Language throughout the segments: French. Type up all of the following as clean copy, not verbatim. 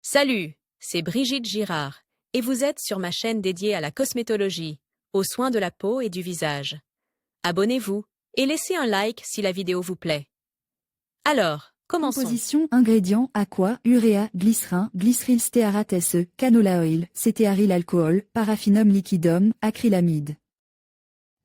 Salut, c'est Brigitte Girard, et vous êtes sur ma chaîne dédiée à la cosmétologie, aux soins de la peau et du visage. Abonnez-vous et laissez un like si la vidéo vous plaît. Alors, commençons. Composition, ingrédients, aqua, uréa, glycérin, glycéryl stéarate SE, canola oil, cétéaryl alcool, paraffinum liquidum, acrylamide.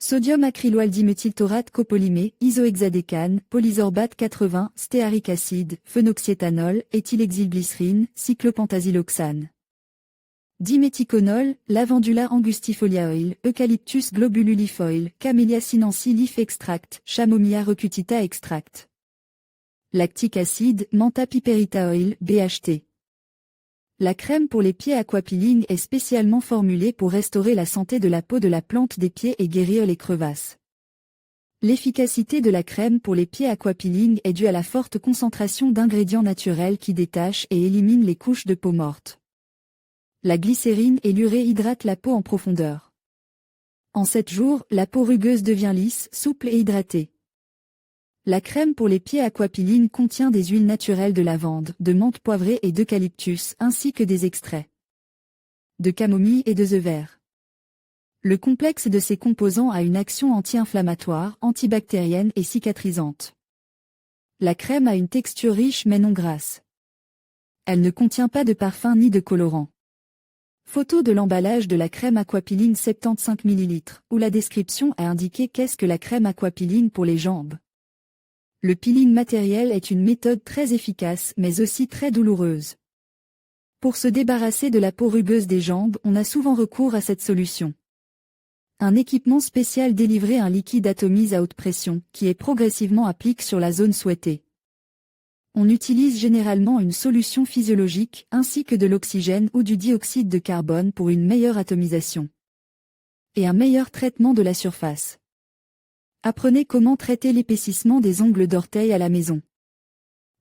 Sodium acryloaldimethyltaurate copolymé, isohexadécane, polysorbate 80, stéarique acide, phénoxyéthanol, éthylhexylglycérine, cyclopentasyloxane. Diméthiconol, lavandula angustifolia oil, eucalyptus globululif oil, camellia sinensis leaf extract, chamomilla recutita extract. Lactique acide, mentha piperita oil, BHT. La crème pour les pieds Aquapeeling est spécialement formulée pour restaurer la santé de la peau de la plante des pieds et guérir les crevasses. L'efficacité de la crème pour les pieds Aquapeeling est due à la forte concentration d'ingrédients naturels qui détachent et éliminent les couches de peau morte. La glycérine et l'urée hydratent la peau en profondeur. En 7 jours, la peau rugueuse devient lisse, souple et hydratée. La crème pour les pieds Aquapeeling contient des huiles naturelles de lavande, de menthe poivrée et d'eucalyptus, ainsi que des extraits de camomille et de vert. Le complexe de ces composants a une action anti-inflammatoire, antibactérienne et cicatrisante. La crème a une texture riche mais non grasse. Elle ne contient pas de parfum ni de colorant. Photo de l'emballage de la crème Aquapeeling 75 ml, où la description a indiqué qu'est-ce que la crème Aquapeeling pour les jambes. Le peeling matériel est une méthode très efficace mais aussi très douloureuse. Pour se débarrasser de la peau rugueuse des jambes, on a souvent recours à cette solution. Un équipement spécial délivré un liquide atomisé à haute pression, qui est progressivement appliqué sur la zone souhaitée. On utilise généralement une solution physiologique ainsi que de l'oxygène ou du dioxyde de carbone pour une meilleure atomisation et un meilleur traitement de la surface. Apprenez comment traiter l'épaississement des ongles d'orteil à la maison.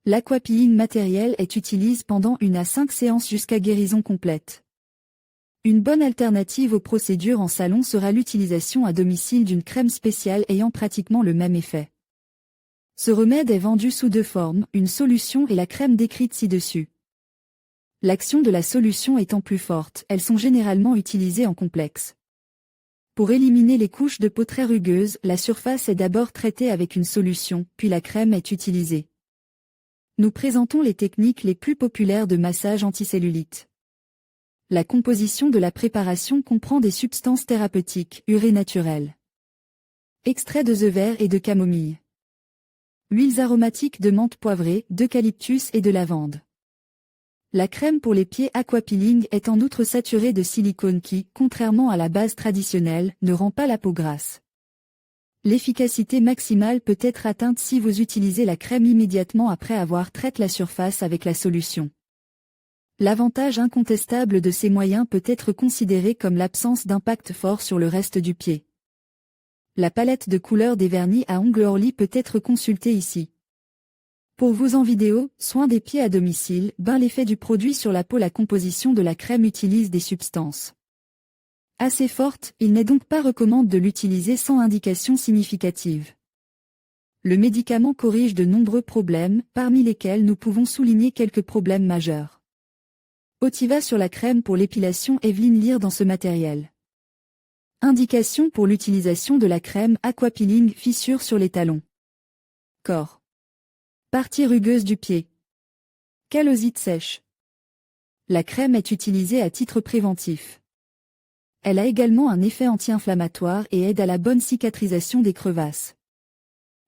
L'Aquapeeling matériel est utilisé pendant 1 à 5 séances jusqu'à guérison complète. Une bonne alternative aux procédures en salon sera l'utilisation à domicile d'une crème spéciale ayant pratiquement le même effet. Ce remède est vendu sous 2 formes, une solution et la crème décrite ci-dessus. L'action de la solution étant plus forte, elles sont généralement utilisées en complexe. Pour éliminer les couches de peau très rugueuses, la surface est d'abord traitée avec une solution, puis la crème est utilisée. Nous présentons les techniques les plus populaires de massage anticellulite. La composition de la préparation comprend des substances thérapeutiques, urée naturelle, extraits de vert et de camomille, huiles aromatiques de menthe poivrée, d'eucalyptus et de lavande. La crème pour les pieds Aquapeeling est en outre saturée de silicone qui, contrairement à la base traditionnelle, ne rend pas la peau grasse. L'efficacité maximale peut être atteinte si vous utilisez la crème immédiatement après avoir traité la surface avec la solution. L'avantage incontestable de ces moyens peut être considéré comme l'absence d'impact fort sur le reste du pied. La palette de couleurs des vernis à ongles Orly peut être consultée ici. Pour vous en vidéo, soins des pieds à domicile, l'effet du produit sur la peau. La composition de la crème utilise des substances assez fortes, il n'est donc pas recommandé de l'utiliser sans indication significative. Le médicament corrige de nombreux problèmes, parmi lesquels nous pouvons souligner quelques problèmes majeurs. Otiva sur la crème pour l'épilation Evelyne Lear dans ce matériel. Indication pour l'utilisation de la crème Aquapeeling fissure sur les talons. Corps. Partie rugueuse du pied. Callosite sèche. La crème est utilisée à titre préventif. Elle a également un effet anti-inflammatoire et aide à la bonne cicatrisation des crevasses.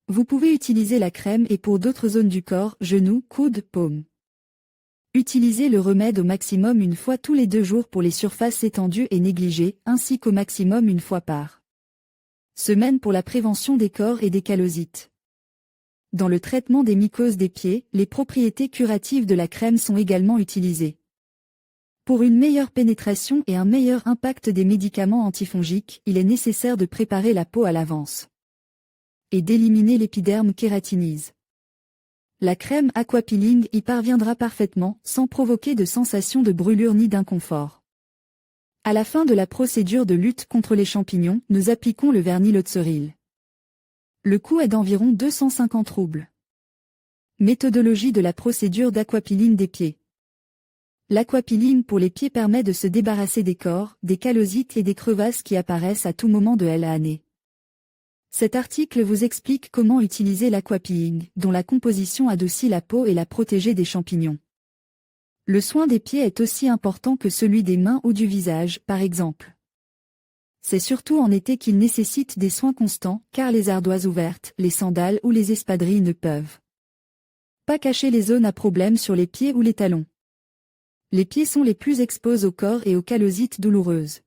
Vous pouvez utiliser la crème et pour d'autres zones du corps, genoux, coudes, paumes. Utilisez le remède au maximum 1 fois tous les 2 jours pour les surfaces étendues et négligées, ainsi qu'au maximum 1 fois par semaine pour la prévention des corps et des callosites. Dans le traitement des mycoses des pieds, les propriétés curatives de la crème sont également utilisées. Pour une meilleure pénétration et un meilleur impact des médicaments antifongiques, il est nécessaire de préparer la peau à l'avance et d'éliminer l'épiderme kératinise. La crème Aquapeeling y parviendra parfaitement, sans provoquer de sensation de brûlure ni d'inconfort. À la fin de la procédure de lutte contre les champignons, nous appliquons le vernis Lotseril. Le coût est d'environ 250 roubles. Méthodologie de la procédure d'Aquapeeling des pieds. L'aquapeeling pour les pieds permet de se débarrasser des cors, des callosites et des crevasses qui apparaissent à tout moment de l'année. Cet article vous explique comment utiliser l'aquapeeling, dont la composition adoucit la peau et la protège des champignons. Le soin des pieds est aussi important que celui des mains ou du visage, par exemple. C'est surtout en été qu'il nécessite des soins constants, car les ardoises ouvertes, les sandales ou les espadrilles ne peuvent pas cacher les zones à problème sur les pieds ou les talons. Les pieds sont les plus exposés au corps et aux callosites douloureuses.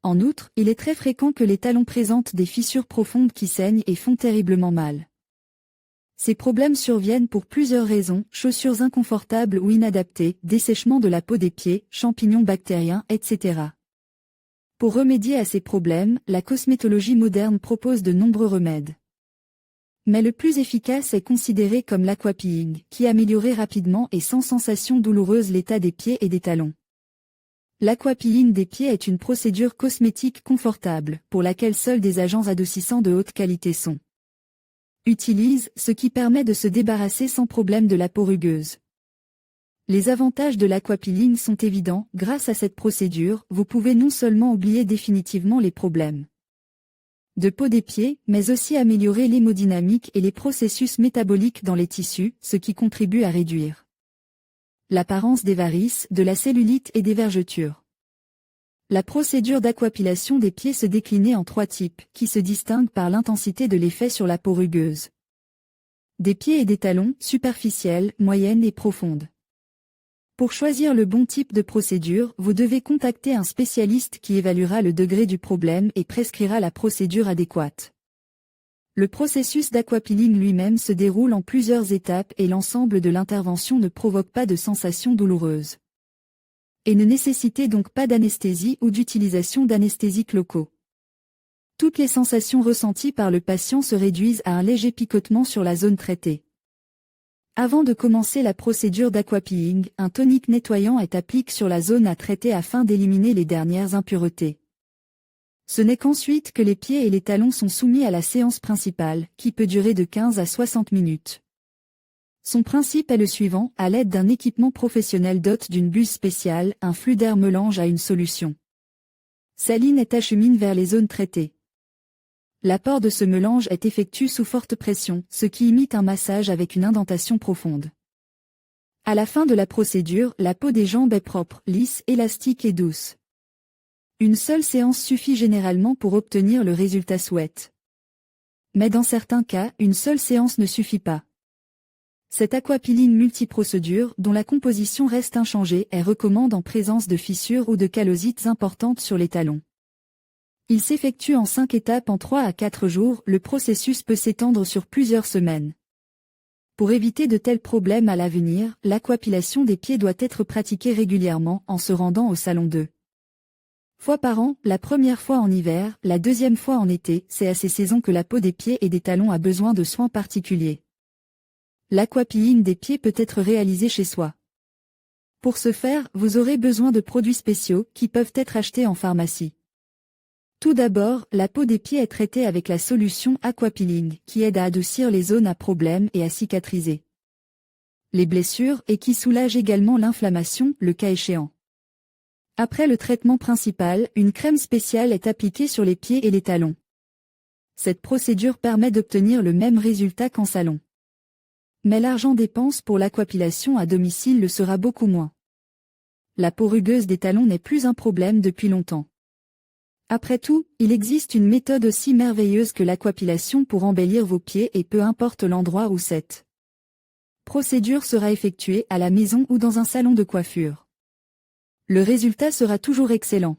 En outre, il est très fréquent que les talons présentent des fissures profondes qui saignent et font terriblement mal. Ces problèmes surviennent pour plusieurs raisons, chaussures inconfortables ou inadaptées, dessèchement de la peau des pieds, champignons bactériens, etc. Pour remédier à ces problèmes, la cosmétologie moderne propose de nombreux remèdes. Mais le plus efficace est considéré comme l'aquapeeling, qui améliorait rapidement et sans sensation douloureuse l'état des pieds et des talons. L'aquapeeling des pieds est une procédure cosmétique confortable, pour laquelle seuls des agents adoucissants de haute qualité sont utilisés, ce qui permet de se débarrasser sans problème de la peau rugueuse. Les avantages de l'aquapeeling sont évidents, grâce à cette procédure, vous pouvez non seulement oublier définitivement les problèmes de peau des pieds, mais aussi améliorer l'hémodynamique et les processus métaboliques dans les tissus, ce qui contribue à réduire l'apparence des varices, de la cellulite et des vergetures. La procédure d'aquapilation des pieds se déclinait en 3 types, qui se distinguent par l'intensité de l'effet sur la peau rugueuse. Des pieds et des talons, superficielles, moyennes et profondes. Pour choisir le bon type de procédure, vous devez contacter un spécialiste qui évaluera le degré du problème et prescrira la procédure adéquate. Le processus d'aquapeeling lui-même se déroule en plusieurs étapes et l'ensemble de l'intervention ne provoque pas de sensations douloureuses. Et ne nécessitait donc pas d'anesthésie ou d'utilisation d'anesthésiques locaux. Toutes les sensations ressenties par le patient se réduisent à un léger picotement sur la zone traitée. Avant de commencer la procédure d'aquapeeling, un tonique nettoyant est appliqué sur la zone à traiter afin d'éliminer les dernières impuretés. Ce n'est qu'ensuite que les pieds et les talons sont soumis à la séance principale, qui peut durer de 15 à 60 minutes. Son principe est le suivant, à l'aide d'un équipement professionnel doté d'une buse spéciale, un flux d'air mélange à une solution saline et achemine vers les zones traitées. L'apport de ce mélange est effectué sous forte pression, ce qui imite un massage avec une indentation profonde. À la fin de la procédure, la peau des jambes est propre, lisse, élastique et douce. Une seule séance suffit généralement pour obtenir le résultat souhaité. Mais dans certains cas, une seule séance ne suffit pas. Cette aquapeeling multiprocédure, dont la composition reste inchangée, est recommandée en présence de fissures ou de callosites importantes sur les talons. Il s'effectue en 5 étapes en 3 à 4 jours, le processus peut s'étendre sur plusieurs semaines. Pour éviter de tels problèmes à l'avenir, l'aquapilation des pieds doit être pratiquée régulièrement en se rendant au salon 2 fois par an, la première fois en hiver, la deuxième fois en été, c'est à ces saisons que la peau des pieds et des talons a besoin de soins particuliers. L'aquapeeling des pieds peut être réalisé chez soi. Pour ce faire, vous aurez besoin de produits spéciaux qui peuvent être achetés en pharmacie. Tout d'abord, la peau des pieds est traitée avec la solution aquapeeling, qui aide à adoucir les zones à problème et à cicatriser les blessures et qui soulage également l'inflammation, le cas échéant. Après le traitement principal, une crème spéciale est appliquée sur les pieds et les talons. Cette procédure permet d'obtenir le même résultat qu'en salon. Mais l'argent dépense pour l'aquapilation à domicile le sera beaucoup moins. La peau rugueuse des talons n'est plus un problème depuis longtemps. Après tout, il existe une méthode aussi merveilleuse que l'aquapilation pour embellir vos pieds et peu importe l'endroit où cette procédure sera effectuée à la maison ou dans un salon de coiffure. Le résultat sera toujours excellent.